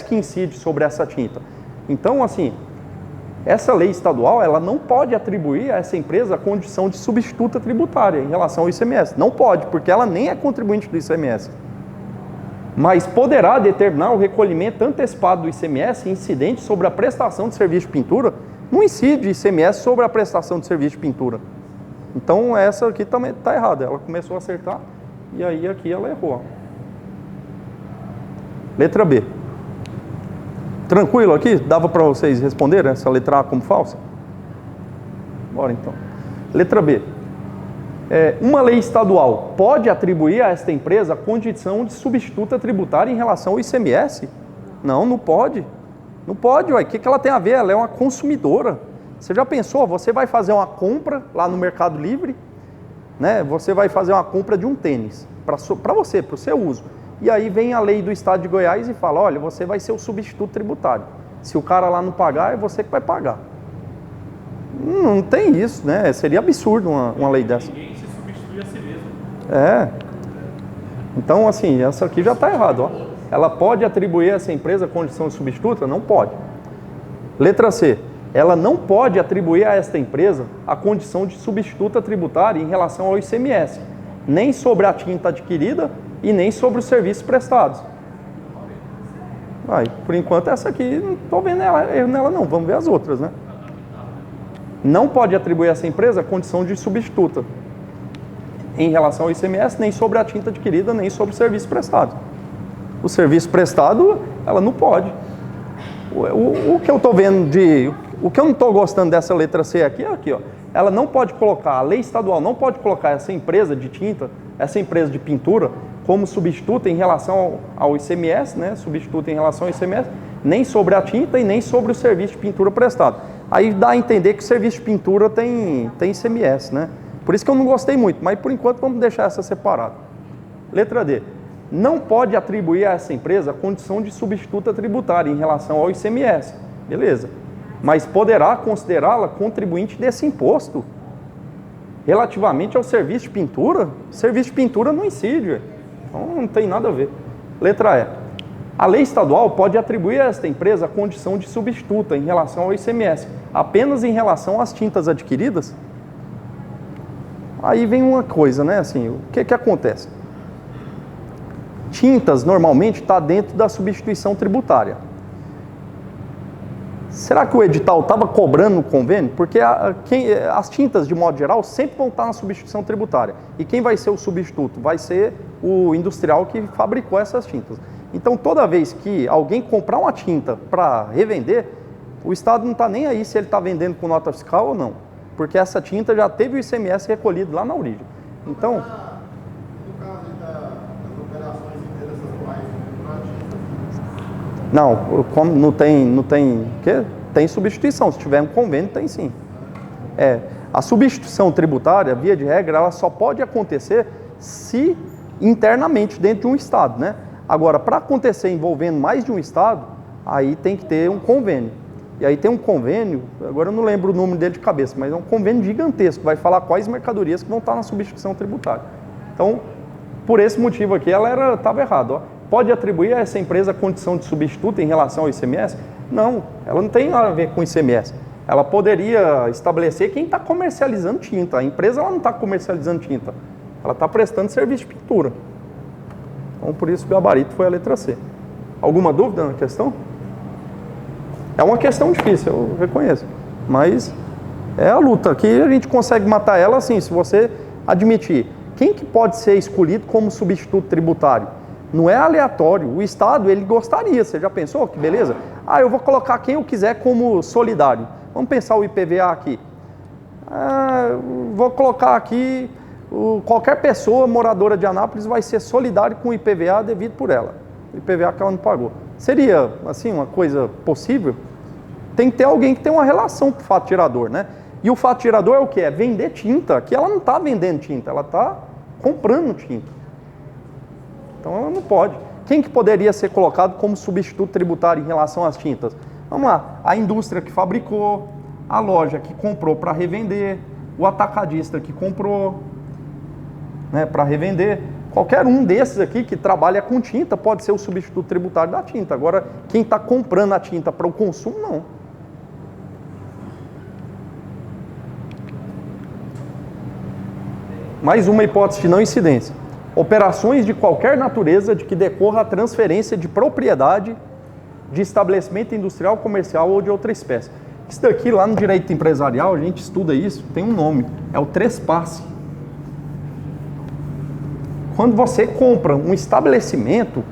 que incide sobre essa tinta. Então, assim, essa lei estadual, ela não pode atribuir a essa empresa a condição de substituta tributária em relação ao ICMS. Não pode, porque ela nem é contribuinte do ICMS. Mas poderá determinar o recolhimento antecipado do ICMS incidente sobre a prestação de serviço de pintura. Não incide ICMS sobre a prestação de serviço de pintura. Então, essa aqui também está errada. Ela começou a acertar e aí aqui ela errou. Letra B. Tranquilo aqui? Dava para vocês responderem essa letra A como falsa? Bora então. Letra B. Uma lei estadual pode atribuir a esta empresa a condição de substituta tributária em relação ao ICMS? Não, não pode. Não pode, ué. O que ela tem a ver? Ela é uma consumidora. Você já pensou? Você vai fazer uma compra lá no Mercado Livre, né? Você vai fazer uma compra de um tênis para você, para o seu uso. E aí vem a lei do estado de Goiás e fala, olha, você vai ser o substituto tributário. Se o cara lá não pagar, é você que vai pagar. Não tem isso, né? Seria absurdo uma lei dessa. Ninguém se substitui a si mesmo. Então, assim, essa aqui já está errada, ó. Ela pode atribuir a essa empresa a condição de substituta? Não pode. Letra C. Ela não pode atribuir a esta empresa a condição de substituta tributária em relação ao ICMS, nem sobre a tinta adquirida e nem sobre os serviços prestados. Por enquanto essa aqui, não estou vendo erro nela não, vamos ver as outras, né? Não pode atribuir a essa empresa a condição de substituta em relação ao ICMS, nem sobre a tinta adquirida, nem sobre o serviço prestado. O serviço prestado, ela não pode. O que eu estou vendo o que eu não estou gostando dessa letra C aqui é aqui, ó. Ela não pode colocar, a lei estadual não pode colocar essa empresa de tinta, essa empresa de pintura, como substituta em relação ao ICMS, né? Substituta em relação ao ICMS, nem sobre a tinta e nem sobre o serviço de pintura prestado. Aí dá a entender que o serviço de pintura tem ICMS, né? Por isso que eu não gostei muito, mas por enquanto vamos deixar essa separada. Letra D. Não pode atribuir a essa empresa a condição de substituta tributária em relação ao ICMS. Beleza. Mas poderá considerá-la contribuinte desse imposto. Relativamente ao serviço de pintura, serviço de pintura não incide. Então não tem nada a ver. Letra E. A lei estadual pode atribuir a esta empresa a condição de substituta em relação ao ICMS, apenas em relação às tintas adquiridas. Aí vem uma coisa, né? Assim, o que acontece? Tintas normalmente está dentro da substituição tributária. Será que o edital estava cobrando no convênio? Porque as tintas, de modo geral, sempre vão estar na substituição tributária. E quem vai ser o substituto? Vai ser o industrial que fabricou essas tintas. Então, toda vez que alguém comprar uma tinta para revender, o Estado não está nem aí se ele está vendendo com nota fiscal ou não. Porque essa tinta já teve o ICMS recolhido lá na origem. Então... No caso das operações interestaduais, não, como não tem quê? Tem substituição. Se tiver um convênio, tem sim. A substituição tributária, via de regra, ela só pode acontecer se internamente dentro de um estado, né? Agora, para acontecer envolvendo mais de um estado, aí tem que ter um convênio. E aí tem um convênio, agora eu não lembro o número dele de cabeça, mas é um convênio gigantesco, vai falar quais mercadorias que vão estar na substituição tributária. Então, por esse motivo aqui, ela estava errada, ó. Pode atribuir a essa empresa a condição de substituta em relação ao ICMS? Não, ela não tem nada a ver com ICMS. Ela poderia estabelecer quem está comercializando tinta. A empresa ela não está comercializando tinta, ela está prestando serviço de pintura. Então, por isso o gabarito foi a letra C. Alguma dúvida na questão? É uma questão difícil, eu reconheço. Mas é a luta. Aqui a gente consegue matar ela assim, se você admitir. Quem que pode ser escolhido como substituto tributário? Não é aleatório. O Estado, ele gostaria. Você já pensou? Que beleza? Eu vou colocar quem eu quiser como solidário. Vamos pensar o IPVA aqui. Vou colocar aqui... qualquer pessoa moradora de Anápolis vai ser solidário com o IPVA devido por ela. O IPVA que ela não pagou. Seria, assim, uma coisa possível? Tem que ter alguém que tenha uma relação com o fato gerador, né? E o fato gerador é o quê? É vender tinta. Aqui ela não está vendendo tinta, ela está comprando tinta. Então ela não pode. Quem que poderia ser colocado como substituto tributário em relação às tintas? Vamos lá, a indústria que fabricou, a loja que comprou para revender, o atacadista que comprou, né, para revender, Qualquer um desses aqui que trabalha com tinta pode ser o substituto tributário da tinta. Agora, quem está comprando a tinta para o consumo, não. Mais uma hipótese de não incidência. Operações de qualquer natureza de que decorra a transferência de propriedade de estabelecimento industrial, comercial ou de outra espécie. Isso daqui, lá no direito empresarial, a gente estuda isso, tem um nome, é o trespasse. Quando você compra um estabelecimento,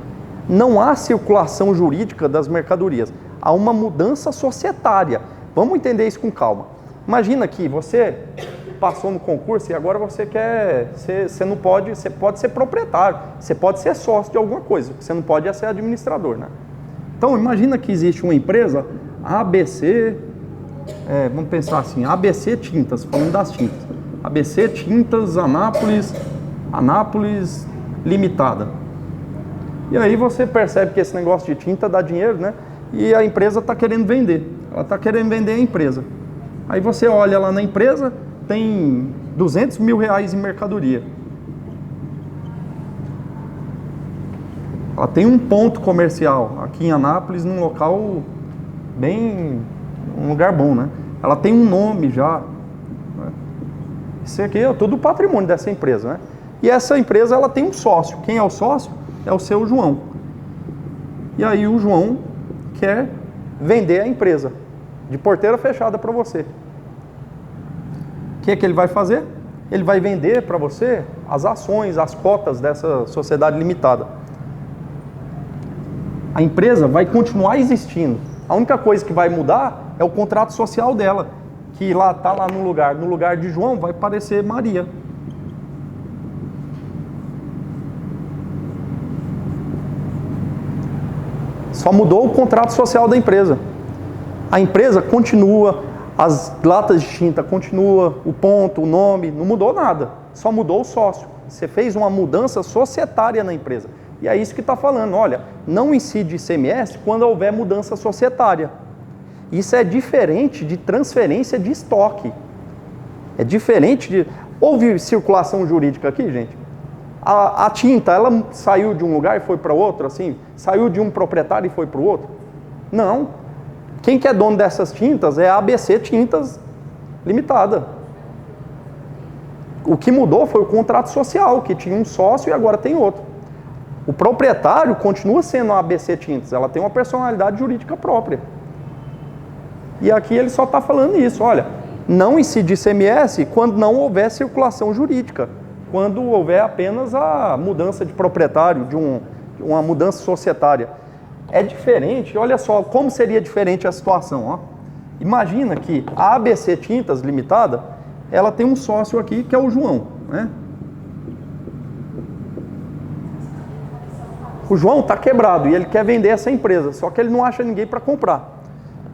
não há circulação jurídica das mercadorias, há uma mudança societária. Vamos entender isso com calma. Imagina que você passou no concurso e agora você quer, você não pode, você pode ser proprietário, você pode ser sócio de alguma coisa, você não pode ser administrador, né? Então imagina que existe uma empresa ABC, vamos pensar assim, ABC Tintas, falando das tintas, ABC Tintas Anápolis Limitada. E aí você percebe que esse negócio de tinta dá dinheiro, né? E a empresa está querendo vender, ela está querendo vender a empresa. Aí você olha lá na empresa, tem 200 mil reais em mercadoria. Ela tem um ponto comercial aqui em Anápolis, num local bem, um lugar bom, né? Ela tem um nome já. Né? Isso aqui é todo o patrimônio dessa empresa, né? E essa empresa, ela tem um sócio. Quem é o sócio? É o seu João. E aí o João quer vender a empresa de porteira fechada para você. O que é que ele vai fazer? Ele vai vender para você as ações, as cotas dessa sociedade limitada. A empresa vai continuar existindo. A única coisa que vai mudar é o contrato social dela, que lá está lá no lugar de João vai aparecer Maria. Só mudou o contrato social da empresa. A empresa continua, as latas de tinta continua, o ponto, o nome, não mudou nada. Só mudou o sócio. Você fez uma mudança societária na empresa. E é isso que está falando, olha, não incide ICMS quando houver mudança societária. Isso é diferente de transferência de estoque. É diferente de... Houve circulação jurídica aqui, gente? A tinta, ela saiu de um lugar e foi para outro, assim? Saiu de um proprietário e foi para o outro? Não. Quem que é dono dessas tintas é a ABC Tintas Limitada. O que mudou foi o contrato social, que tinha um sócio e agora tem outro. O proprietário continua sendo a ABC Tintas, ela tem uma personalidade jurídica própria. E aqui ele só está falando isso, olha, não incide ICMS quando não houver circulação jurídica, quando houver apenas a mudança de proprietário, de uma mudança societária. É diferente, olha só como seria diferente a situação. Ó. Imagina que a ABC Tintas Limitada, ela tem um sócio aqui que é o João, né? O João está quebrado e ele quer vender essa empresa, só que ele não acha ninguém para comprar.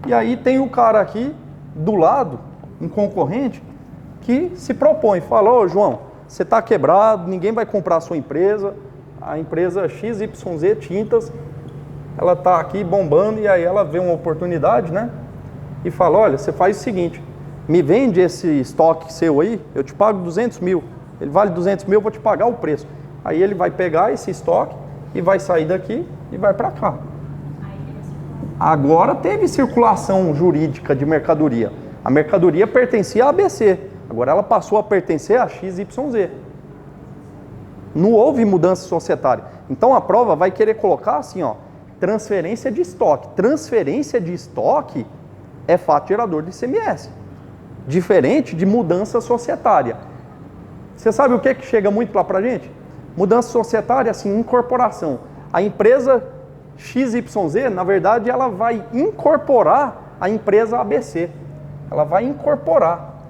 E aí tem o cara aqui do lado, um concorrente, que se propõe, fala, ô João, você está quebrado, ninguém vai comprar a sua empresa, a empresa XYZ Tintas, ela está aqui bombando e aí ela vê uma oportunidade, né? E fala, olha, você faz o seguinte, me vende esse estoque seu aí, eu te pago 200 mil, ele vale 200 mil, eu vou te pagar o preço. Aí ele vai pegar esse estoque e vai sair daqui e vai para cá. Agora teve circulação jurídica de mercadoria. A mercadoria pertencia à ABC, agora ela passou a pertencer a XYZ. Não houve mudança societária. Então a prova vai querer colocar assim, ó, transferência de estoque. Transferência de estoque é fato gerador de ICMS. Diferente de mudança societária. Você sabe o que chega muito lá pra gente? Mudança societária, assim, incorporação. A empresa XYZ, na verdade, ela vai incorporar a empresa ABC. Ela vai incorporar.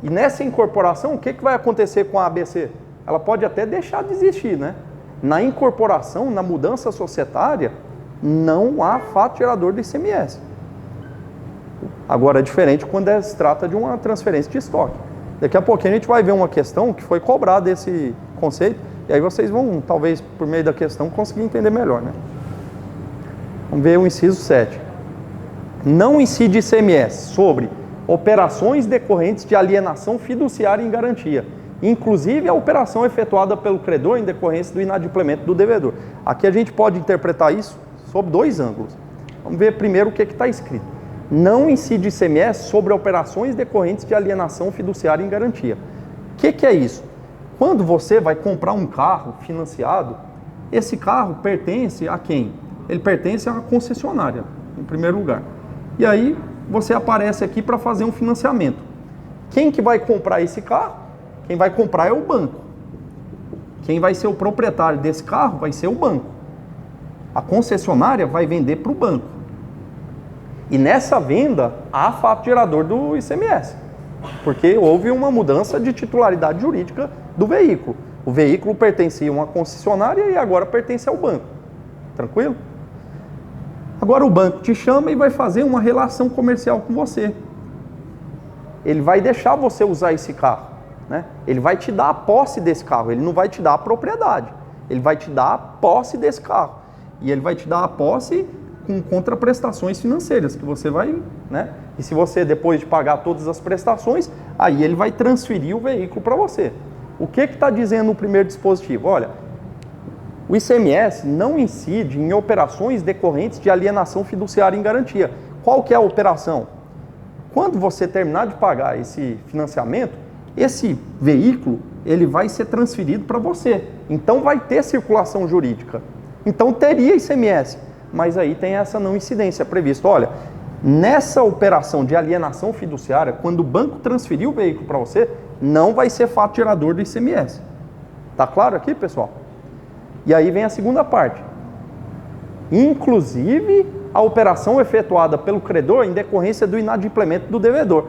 E nessa incorporação, o que vai acontecer com a ABC? Ela pode até deixar de existir, né? Na incorporação, na mudança societária, não há fato gerador de ICMS. Agora é diferente quando se trata de uma transferência de estoque. Daqui a pouquinho a gente vai ver uma questão que foi cobrada esse conceito, e aí vocês vão, talvez, por meio da questão, conseguir entender melhor, né? Vamos ver o inciso 7. Não incide ICMS sobre operações decorrentes de alienação fiduciária em garantia, inclusive a operação efetuada pelo credor em decorrência do inadimplemento do devedor. Aqui a gente pode interpretar isso sob dois ângulos. Vamos ver primeiro o que está escrito. Não incide ICMS sobre operações decorrentes de alienação fiduciária em garantia. O que é isso? Quando você vai comprar um carro financiado, esse carro pertence a quem? Ele pertence à concessionária, em primeiro lugar. E aí você aparece aqui para fazer um financiamento. Quem que vai comprar esse carro? Quem vai comprar é o banco. Quem vai ser o proprietário desse carro vai ser o banco. A concessionária vai vender para o banco. E nessa venda há fato gerador do ICMS, porque houve uma mudança de titularidade jurídica do veículo. O veículo pertencia a uma concessionária e agora pertence ao banco. Tranquilo? Agora o banco te chama e vai fazer uma relação comercial com você. Ele vai deixar você usar esse carro, né? Ele vai te dar a posse desse carro, ele não vai te dar a propriedade. Ele vai te dar a posse desse carro. E ele vai te dar a posse com contraprestações financeiras, que você vai, né? E se você, depois de pagar todas as prestações, aí ele vai transferir o veículo para você. O que está dizendo o primeiro dispositivo? Olha, o ICMS não incide em operações decorrentes de alienação fiduciária em garantia. Qual que é a operação? Quando você terminar de pagar esse financiamento, esse veículo ele vai ser transferido para você. Então vai ter circulação jurídica. Então teria ICMS, mas aí tem essa não incidência prevista. Olha, nessa operação de alienação fiduciária, quando o banco transferir o veículo para você, não vai ser fato gerador do ICMS. Tá claro aqui, pessoal? E aí vem a segunda parte. Inclusive, a operação efetuada pelo credor em decorrência do inadimplemento do devedor.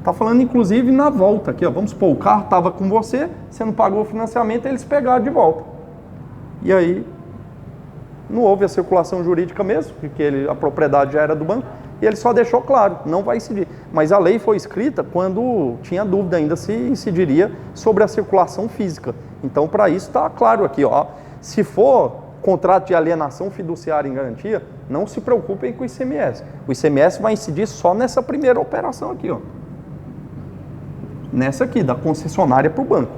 Tá falando, inclusive, na volta aqui, ó. Vamos supor, o carro estava com você, você não pagou o financiamento, eles pegaram de volta. E aí, não houve a circulação jurídica mesmo, porque a propriedade já era do banco, e ele só deixou claro, não vai incidir. Mas a lei foi escrita quando tinha dúvida ainda se incidiria sobre a circulação física. Então, para isso, está claro aqui, ó. Se for contrato de alienação fiduciária em garantia, não se preocupem com o ICMS. O ICMS vai incidir só nessa primeira operação aqui, ó. Nessa aqui, da concessionária para o banco.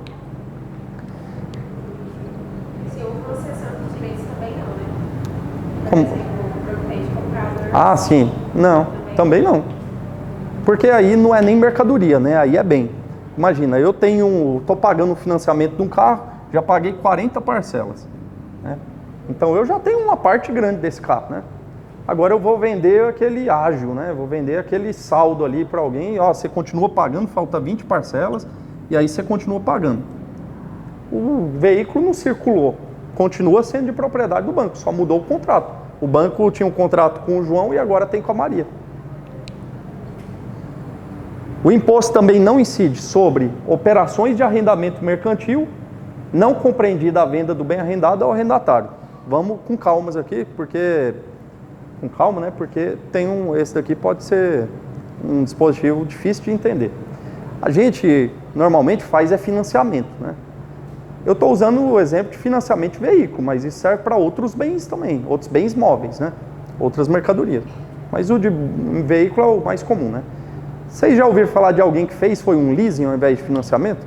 Se houve uma cessão de direitos também não, né? Como? Por exemplo, o propriedade comprador. Ah, sim. Não, também não. Porque aí não é nem mercadoria, né? Aí é bem. Imagina, eu estou pagando o financiamento de um carro, já paguei 40 parcelas, né? Então eu já tenho uma parte grande desse carro, né? Agora eu vou vender aquele ágil, né? Vou vender aquele saldo ali para alguém, ó, você continua pagando, falta 20 parcelas, e aí você continua pagando. O veículo não circulou, continua sendo de propriedade do banco, só mudou o contrato. O banco tinha um contrato com o João e agora tem com a Maria. O imposto também não incide sobre operações de arrendamento mercantil, não compreendida a venda do bem arrendado ao arrendatário. Vamos com calmas aqui, porque... Com calma, né? Porque esse daqui pode ser um dispositivo difícil de entender. A gente normalmente faz financiamento, né? Eu estou usando o exemplo de financiamento de veículo, mas isso serve para outros bens também, outros bens móveis, né? Outras mercadorias. Mas o de veículo é o mais comum, né? Vocês já ouviram falar de alguém que foi um leasing ao invés de financiamento?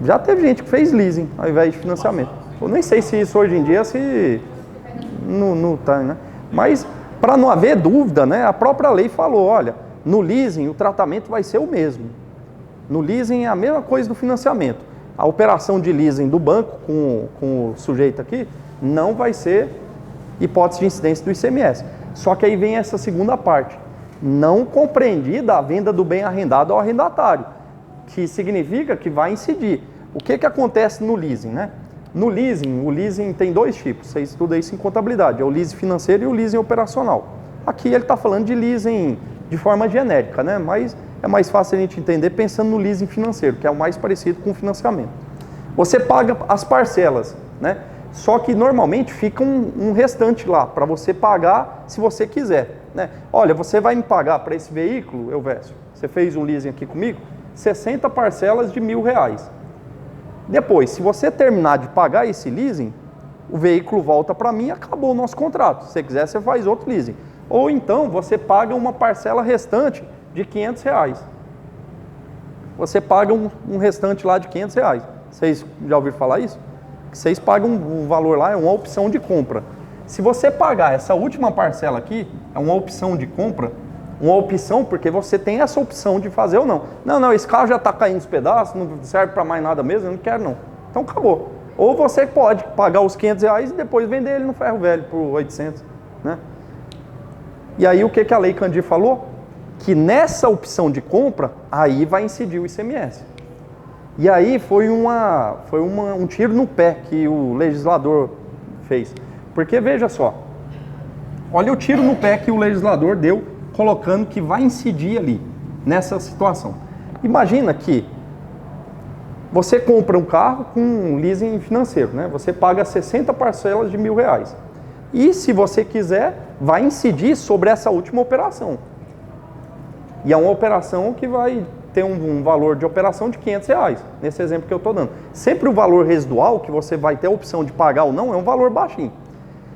Já teve gente que fez leasing ao invés de financiamento. Eu nem sei se isso hoje em dia não tá, né? Mas, para não haver dúvida, né, a própria lei falou, olha, no leasing o tratamento vai ser o mesmo. No leasing é a mesma coisa do financiamento. A operação de leasing do banco com o sujeito aqui não vai ser hipótese de incidência do ICMS. Só que aí vem essa segunda parte. Não compreendida a venda do bem arrendado ao arrendatário, que significa que vai incidir. O que acontece no leasing, né? No leasing, o leasing tem dois tipos, você estuda isso em contabilidade, é o leasing financeiro e o leasing operacional. Aqui ele está falando de leasing de forma genérica, né? Mas é mais fácil a gente entender pensando no leasing financeiro, que é o mais parecido com o financiamento. Você paga as parcelas, né? Só que normalmente fica um restante lá, para você pagar se você quiser, né? Olha, você vai me pagar para esse veículo, Elvésio, você fez um leasing aqui comigo, 60 parcelas de R$1.000. Depois, se você terminar de pagar esse leasing, o veículo volta para mim e acabou o nosso contrato. Se você quiser, você faz outro leasing. Ou então, você paga uma parcela restante de R$500. você paga um restante lá de R$500. Vocês já ouviram falar isso? Vocês pagam um valor lá, é uma opção de compra. Se você pagar essa última parcela aqui, é uma opção de compra, uma opção porque você tem essa opção de fazer ou não. Não, esse carro já está caindo os pedaços, não serve para mais nada mesmo, eu não quero não. Então acabou. Ou você pode pagar os R$500 e depois vender ele no ferro velho por 800, né? E aí o que a Lei Candir falou? Que nessa opção de compra, aí vai incidir o ICMS. E aí foi um tiro no pé que o legislador fez. Porque veja só, olha o tiro no pé que o legislador deu, colocando que vai incidir ali, nessa situação. Imagina que você compra um carro com um leasing financeiro, né? Você paga 60 parcelas de R$1.000. E se você quiser, vai incidir sobre essa última operação. E é uma operação que vai ter um valor de operação de R$500, nesse exemplo que eu estou dando. Sempre o valor residual, que você vai ter a opção de pagar ou não, é um valor baixinho.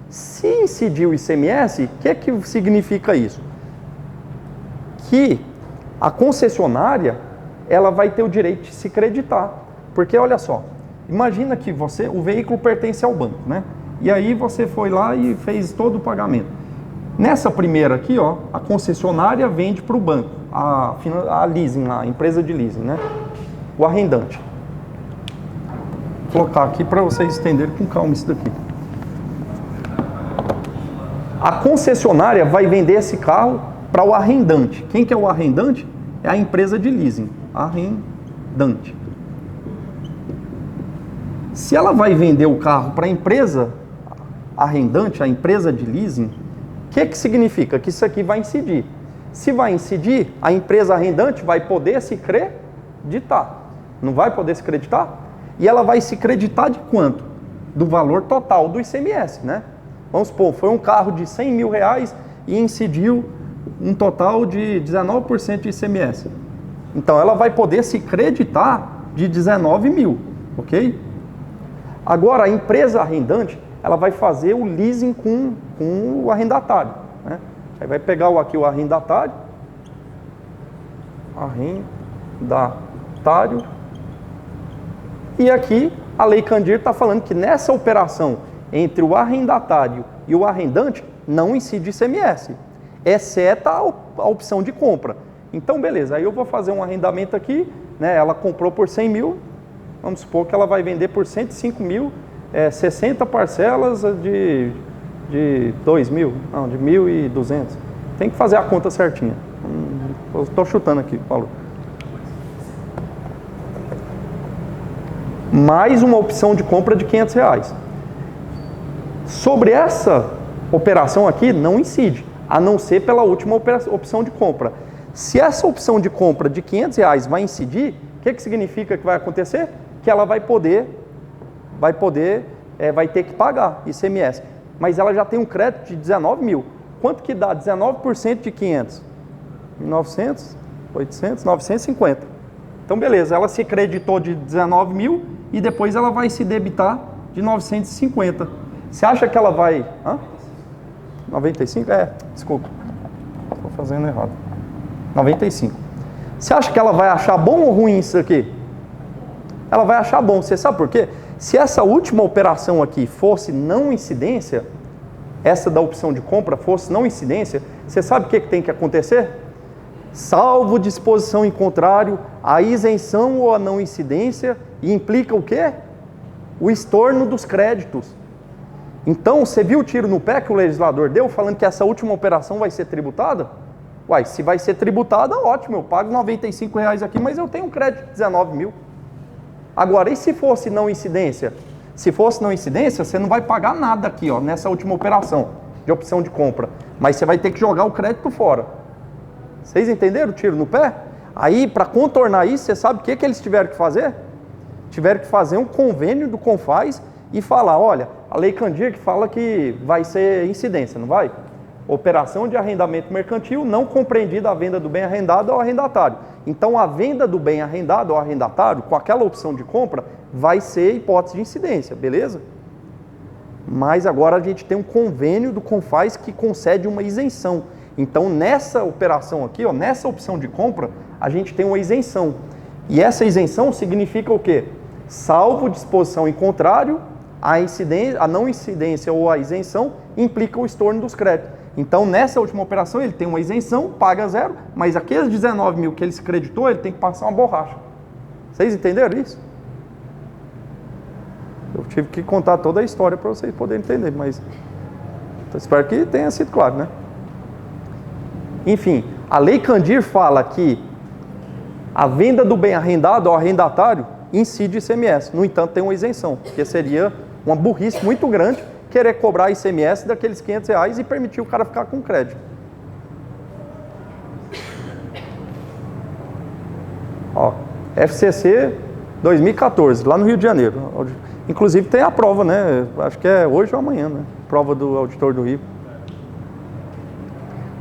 Se incidir o ICMS, o que significa isso? Que a concessionária, ela vai ter o direito de se creditar. Porque olha só, imagina que o veículo pertence ao banco, né? E aí você foi lá e fez todo o pagamento. Nessa primeira aqui, ó, a concessionária vende para o banco, a leasing, a empresa de leasing, né? O arrendante. Vou colocar aqui para vocês entenderem com calma isso daqui. A concessionária vai vender esse carro para o arrendante. Quem que é o arrendante? É a empresa de leasing, arrendante. Se ela vai vender o carro para a empresa arrendante, a empresa de leasing, o que significa? Que isso aqui vai incidir. Se vai incidir, a empresa arrendante vai poder se creditar. Não vai poder se creditar? E ela vai se creditar de quanto? Do valor total do ICMS, né? Vamos supor, foi um carro de R$100 mil e incidiu um total de 19% de ICMS. Então ela vai poder se creditar de 19 mil, ok? Agora a empresa arrendante, ela vai fazer o leasing com o arrendatário, né? Aí vai pegar aqui o arrendatário, e aqui a Lei Candir está falando que nessa operação entre o arrendatário e o arrendante não incide ICMS, exceto a opção de compra. Então beleza, aí eu vou fazer um arrendamento aqui, né? Ela comprou por 100 mil, vamos supor que ela vai vender por 105 mil, 60 parcelas de 2 mil, não, de 1.200. Tem que fazer a conta certinha. Estou chutando aqui, falou. Mais uma opção de compra de R$500. Sobre essa operação aqui, não incide, a não ser pela última opção de compra. Se essa opção de compra de R$500 vai incidir, o que significa que vai acontecer? Que ela vai ter que pagar ICMS. Mas ela já tem um crédito de 19 mil. Quanto que dá 19% de 500? 1.900, 800, 950. Então beleza, ela se creditou de 19 mil e depois ela vai se debitar de 950. Você acha que ela vai... 95? Desculpa. Estou fazendo errado. 95. Você acha que ela vai achar bom ou ruim isso aqui? Ela vai achar bom. Você sabe por quê? Se essa última operação aqui fosse não incidência, essa da opção de compra fosse não incidência, você sabe o que tem que acontecer? Salvo disposição em contrário, a isenção ou a não incidência implica o quê? O estorno dos créditos. Então, você viu o tiro no pé que o legislador deu, falando que essa última operação vai ser tributada? Uai, se vai ser tributada, ótimo, eu pago R$95 aqui, mas eu tenho um crédito de 19 mil. Agora, e se fosse não incidência? Se fosse não incidência, você não vai pagar nada aqui, ó, nessa última operação de opção de compra. Mas você vai ter que jogar o crédito fora. Vocês entenderam o tiro no pé? Aí, para contornar isso, você sabe o que eles tiveram que fazer? Tiveram que fazer um convênio do Confaz e falar, olha, a Lei Candir que fala que vai ser incidência, não vai? Operação de arrendamento mercantil não compreendida a venda do bem arrendado ao arrendatário. Então, a venda do bem arrendado ao arrendatário, com aquela opção de compra, vai ser hipótese de incidência, beleza? Mas agora a gente tem um convênio do Confaz que concede uma isenção. Então, nessa operação aqui, ó, nessa opção de compra, a gente tem uma isenção. E essa isenção significa o quê? Salvo disposição em contrário, a não incidência ou a isenção implica o estorno dos créditos. Então, nessa última operação, ele tem uma isenção, paga zero, mas aqueles 19 mil que ele se creditou, ele tem que passar uma borracha. Vocês entenderam isso? Eu tive que contar toda a história para vocês poderem entender, mas espero que tenha sido claro, né? Enfim, a Lei Candir fala que a venda do bem arrendado ao arrendatário incide ICMS. No entanto, tem uma isenção, porque seria uma burrice muito grande querer cobrar ICMS daqueles R$500 e permitir o cara ficar com crédito. Ó, FCC 2014, lá no Rio de Janeiro. Inclusive tem a prova, né? Acho que é hoje ou amanhã, né? Prova do auditor do Rio.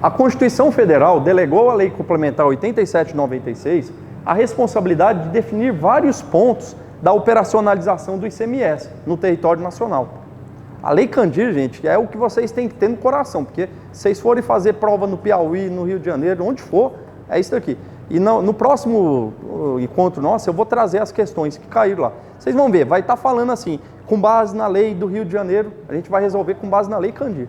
A Constituição Federal delegou à Lei Complementar 87/96 a responsabilidade de definir vários pontos da operacionalização do ICMS no território nacional. A Lei Candir, gente, é o que vocês têm que ter no coração, porque se vocês forem fazer prova no Piauí, no Rio de Janeiro, onde for, é isso daqui. E no próximo encontro nosso, eu vou trazer as questões que caíram lá. Vocês vão ver, vai estar falando assim, com base na lei do Rio de Janeiro, a gente vai resolver com base na Lei Candir.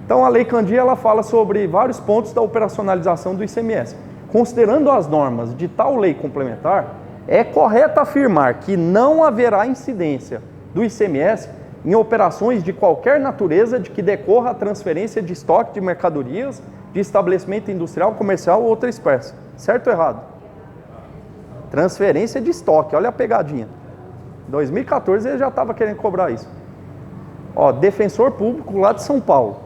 Então, a Lei Candir, ela fala sobre vários pontos da operacionalização do ICMS. Considerando as normas de tal lei complementar, é correto afirmar que não haverá incidência do ICMS em operações de qualquer natureza de que decorra a transferência de estoque de mercadorias de estabelecimento industrial, comercial ou outra espécie. Certo ou errado? Transferência de estoque, olha a pegadinha. Em 2014 ele já estava querendo cobrar isso. Ó, defensor público lá de São Paulo.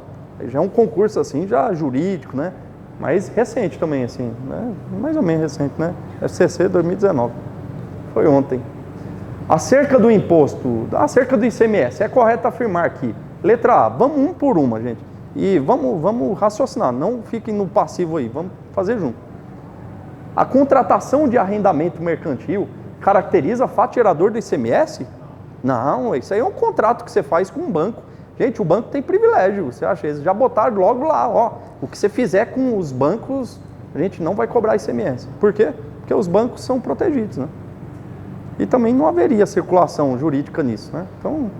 Já é um concurso assim, já jurídico, né? Mas recente também, assim, né? Mais ou menos recente, né? FCC 2019. Foi ontem. Acerca do imposto, acerca do ICMS, é correto afirmar que, letra A, vamos um por uma, gente. E vamos raciocinar, não fiquem no passivo aí, vamos fazer junto. A contratação de arrendamento mercantil caracteriza fato gerador do ICMS? Não, isso aí é um contrato que você faz com um banco. Gente, o banco tem privilégio, você acha? Eles já botaram logo lá, ó, o que você fizer com os bancos, a gente não vai cobrar ICMS. Por quê? Porque os bancos são protegidos, né? E também não haveria circulação jurídica nisso, né? Então,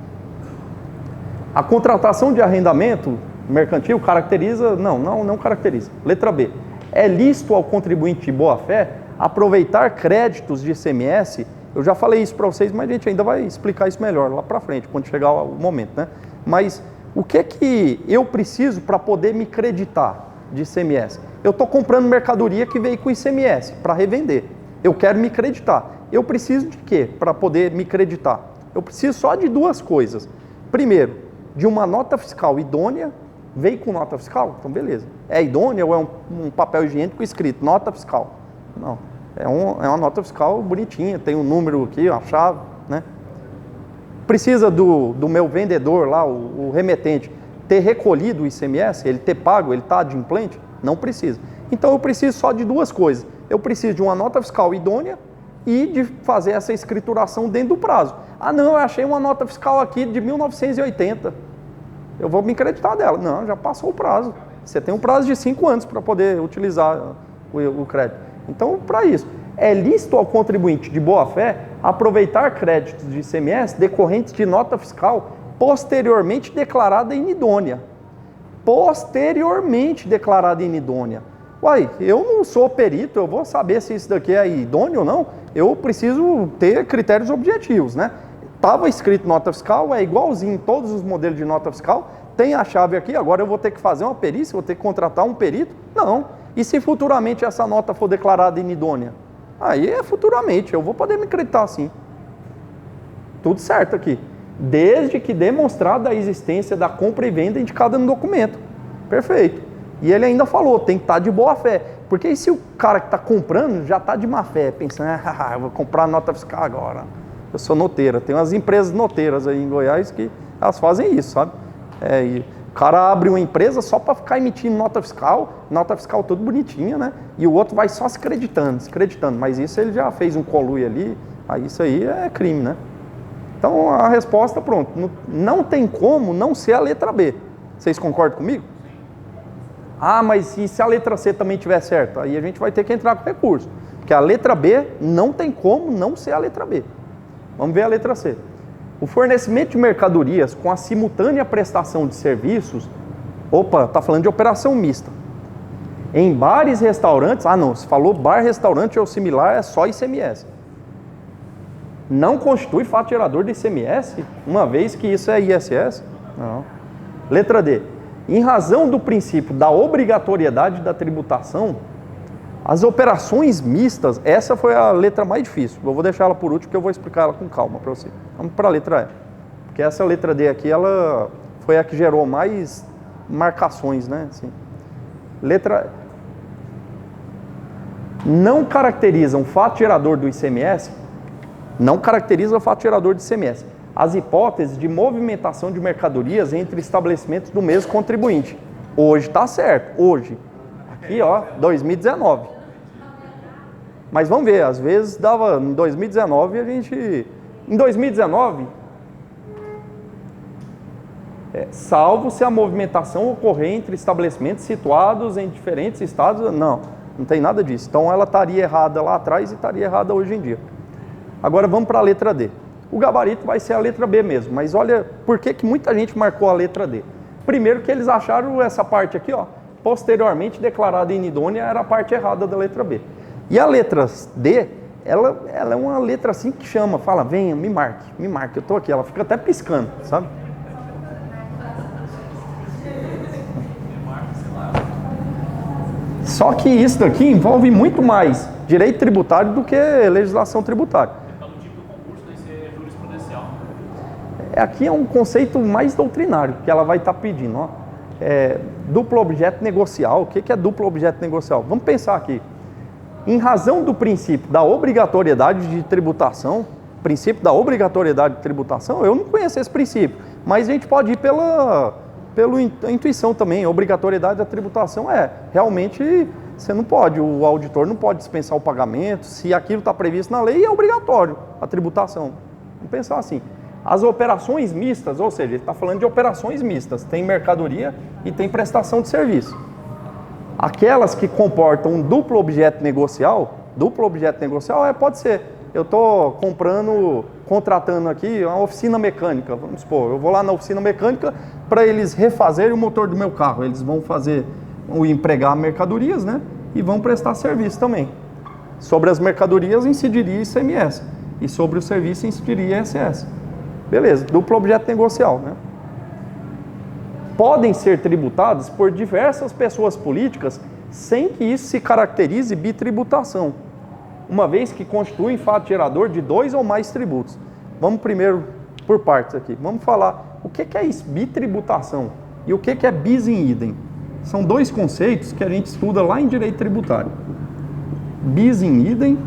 a contratação de arrendamento mercantil caracteriza, não caracteriza. Letra B, é lícito ao contribuinte de boa-fé aproveitar créditos de ICMS, eu já falei isso para vocês, mas a gente ainda vai explicar isso melhor lá para frente, quando chegar o momento, né? Mas o que é que eu preciso para poder me creditar de ICMS? Eu estou comprando mercadoria que veio com ICMS para revender. Eu quero me creditar. Eu preciso de quê para poder me creditar? Eu preciso só de duas coisas. Primeiro, de uma nota fiscal idônea. Veio com nota fiscal? Então beleza. É idônea ou é um papel higiênico escrito nota fiscal? Não. É uma nota fiscal bonitinha, tem um número aqui, a chave, né? Precisa do meu vendedor lá, o remetente, ter recolhido o ICMS, ele ter pago, ele está adimplente? Não precisa. Então eu preciso só de duas coisas. Eu preciso de uma nota fiscal idônea e de fazer essa escrituração dentro do prazo. Ah não, eu achei uma nota fiscal aqui de 1980. Eu vou me creditar dela. Não, já passou o prazo. Você tem um prazo de 5 anos para poder utilizar o crédito. Então, para isso, é lícito ao contribuinte de boa-fé aproveitar créditos de ICMS decorrentes de nota fiscal posteriormente declarada inidônea. Posteriormente declarada inidônea. Uai, eu não sou perito, eu vou saber se isso daqui é idôneo ou não. Eu preciso ter critérios objetivos, né? Estava escrito nota fiscal, é igualzinho em todos os modelos de nota fiscal. Tem a chave aqui, agora eu vou ter que fazer uma perícia, vou ter que contratar um perito? Não. E se futuramente essa nota for declarada inidônea? Aí é futuramente, eu vou poder me creditar assim. Tudo certo aqui. Desde que demonstrada a existência da compra e venda indicada no documento. Perfeito. E ele ainda falou, tem que estar de boa fé. Porque se o cara que está comprando já está de má fé, pensando, eu vou comprar nota fiscal agora. Eu sou noteira. Tem umas empresas noteiras aí em Goiás que elas fazem isso, sabe? E o cara abre uma empresa só para ficar emitindo nota fiscal toda bonitinha, né? E o outro vai só se acreditando. Mas isso ele já fez um conluio ali, aí isso aí é crime, né? Então a resposta, pronto, não tem como não ser a letra B. Vocês concordam comigo? Ah, mas e se a letra C também estiver certa? Aí a gente vai ter que entrar com recurso. Porque a letra B não tem como não ser a letra B. Vamos ver a letra C. O fornecimento de mercadorias com a simultânea prestação de serviços, tá falando de operação mista. Em bares e restaurantes, não, se falou bar, restaurante ou similar, é só ICMS. Não constitui fato gerador de ICMS, uma vez que isso é ISS? Não. Letra D. Em razão do princípio da obrigatoriedade da tributação, as operações mistas, essa foi a letra mais difícil. Eu vou deixar ela por último, porque eu vou explicar ela com calma para você. Vamos para a letra E. Porque essa letra D aqui, ela foi a que gerou mais marcações, né? Assim. Letra não caracteriza um fato gerador do ICMS, não caracteriza o fato gerador do ICMS as hipóteses de movimentação de mercadorias entre estabelecimentos do mesmo contribuinte. Hoje está certo, hoje. Aqui, 2019. Mas vamos ver, às vezes dava em 2019 Em 2019, salvo se a movimentação ocorrer entre estabelecimentos situados em diferentes estados, não tem nada disso. Então ela estaria errada lá atrás e estaria errada hoje em dia. Agora vamos para a letra D. O gabarito vai ser a letra B mesmo, mas olha por que muita gente marcou a letra D. Primeiro que eles acharam essa parte aqui, posteriormente declarada inidônea, era a parte errada da letra B. E a letra D, ela é uma letra assim que chama, fala, venha, me marque, eu estou aqui. Ela fica até piscando, sabe? Só que isso daqui envolve muito mais direito tributário do que legislação tributária. Aqui é um conceito mais doutrinário que ela vai estar pedindo. Duplo objeto negocial. O que é duplo objeto negocial? Vamos pensar aqui. Em razão do princípio da obrigatoriedade de tributação, eu não conheço esse princípio, mas a gente pode ir pela intuição também. A obrigatoriedade da tributação realmente você não pode, o auditor não pode dispensar o pagamento, se aquilo está previsto na lei, é obrigatório a tributação. Vamos pensar assim. As operações mistas, ou seja, ele está falando de operações mistas, tem mercadoria e tem prestação de serviço. Aquelas que comportam um duplo objeto negocial pode ser, eu estou contratando aqui uma oficina mecânica, vamos supor, eu vou lá na oficina mecânica para eles refazerem o motor do meu carro, eles vão empregar mercadorias, né? E vão prestar serviço também. Sobre as mercadorias incidiria ICMS e sobre o serviço incidiria ISS. Beleza, duplo objeto negocial, né? Podem ser tributados por diversas pessoas políticas sem que isso se caracterize bitributação, uma vez que constituem fato gerador de 2 ou mais tributos. Vamos primeiro por partes aqui. Vamos falar o que é isso, bitributação, e o que é bis in idem. São dois conceitos que a gente estuda lá em direito tributário. Bis in idem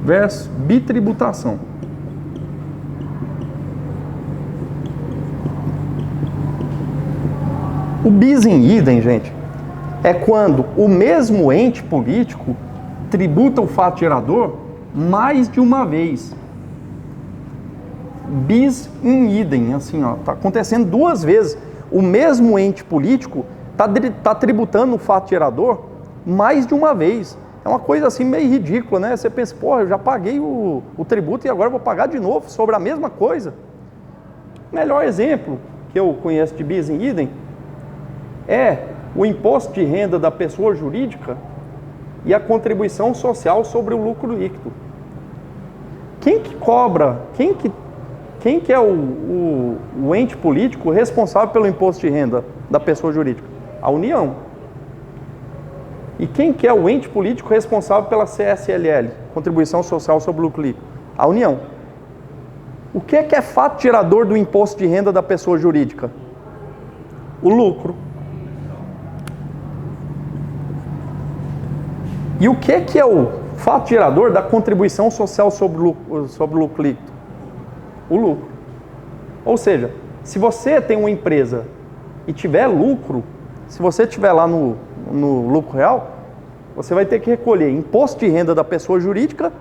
versus bitributação. O bis in idem, gente, é quando o mesmo ente político tributa o fato gerador mais de uma vez. Bis in idem, assim, tá acontecendo 2 vezes. O mesmo ente político tá tributando o fato gerador mais de uma vez. É uma coisa assim meio ridícula, né? Você pensa, eu já paguei o tributo e agora vou pagar de novo sobre a mesma coisa. O melhor exemplo que eu conheço de bis in idem é o imposto de renda da pessoa jurídica e a contribuição social sobre o lucro líquido. Quem que cobra, quem que é o ente político responsável pelo imposto de renda da pessoa jurídica? A União. E quem que é o ente político responsável pela CSLL, contribuição social sobre o lucro líquido? A União. O que é fato gerador do imposto de renda da pessoa jurídica? O lucro. E o que é o fato gerador da contribuição social sobre o lucro líquido? O lucro. Ou seja, se você tem uma empresa e tiver lucro, se você estiver lá no lucro real, você vai ter que recolher imposto de renda da pessoa jurídica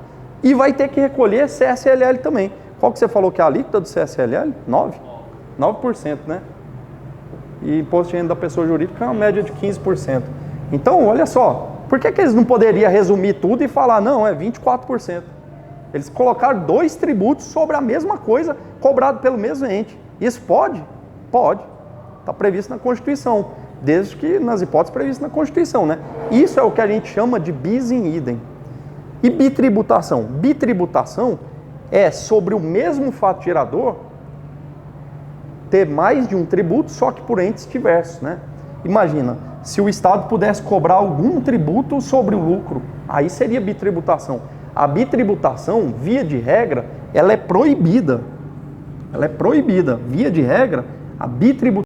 e vai ter que recolher CSLL também. Qual que você falou que é a alíquota do CSLL? 9%, né? E imposto de renda da pessoa jurídica é uma média de 15%. Então, olha só, Por que eles não poderiam resumir tudo e falar, não, é 24%? Eles colocaram 2 tributos sobre a mesma coisa, cobrado pelo mesmo ente. Isso pode? Pode. Está previsto na Constituição, desde que nas hipóteses previstas na Constituição, né? Isso é o que a gente chama de bis in idem. E bitributação? Bitributação é sobre o mesmo fato gerador ter mais de um tributo, só que por entes diversos, né? Imagina, se o Estado pudesse cobrar algum tributo sobre o lucro, aí seria bitributação. A bitributação, via de regra, ela é proibida. Ela é proibida. Via de regra, a bitributação